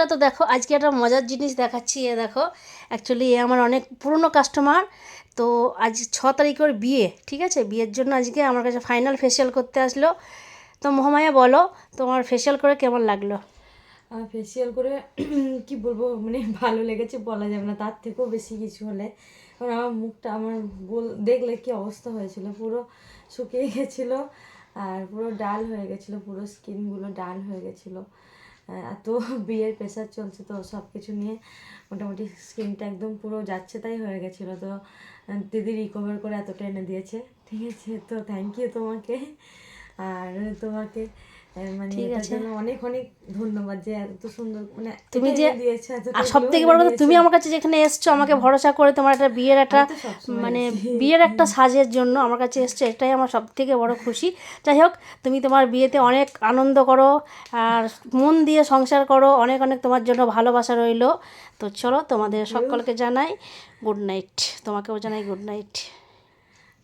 বন্ধুরা, তো দেখো আজকে একটা মজার জিনিস দেখাচ্ছি। এ দেখো, অ্যাকচুয়ালি এ আমার অনেক পুরনো কাস্টমার। তো আজ 6 তারিখ ওর বিয়ে, ঠিক আছে? বিয়ের জন্য আজকে আমার কাছে ফাইনাল ফেসিয়াল করতে আসলো। তো মহামায়া, বলো তোমার ফেসিয়াল করে কেমন লাগলো? ফেসিয়াল করে কি বলবো, মানে ভালো লেগেছে বলা যাবে না, তার থেকেও বেশি কিছু হলে। কারণ আমার মুখটা আমার দেখলে কি অবস্থা হয়েছিল, পুরো শুকিয়ে গেছিলো আর পুরো ডাল হয়ে গেছিলো, পুরো স্কিনগুলো ডাল হয়ে গেছিলো। এত বিয়ের প্রেশার চলছে, তো সব কিছু নিয়ে মোটামুটি স্কিনটা একদম পুরো যাচ্ছে তাই হয়ে গেছিলো। তো দিদি রিকভার করে এতটা এনে দিয়েছে, ঠিক আছে? তো থ্যাংক ইউ তোমাকে। আর তোমাকে মানে ঠিক এটার আছে। জন্য অনেক অনেক ধন্যবাদ, যে এত সুন্দর মানে তুমি এটা যে, এনে দিয়েছো, এতটা আর সব গ্লো থেকে এনে বড় কথা, দিয়েছো। তুমি আমার কাছে যেখানে এসছো আমাকে ভরসা করে, তোমার একটা বিয়ের একটা আমি তো সবসময় মানে আছি। বিয়ের একটা সাজের জন্য আমার কাছে এসছো, এটাই আমার সব থেকে বড় খুশি। যাই হোক, তুমি তোমার বিয়েতে অনেক আনন্দ করো আর মন দিয়ে সংসার করো। অনেক অনেক তোমার জন্য ভালোবাসা রইলো। তো চলো, তোমাদের থ্যাংক ইউ। সকলকে জানাই গুড নাইট, তোমাকেও জানাই গুড নাইট।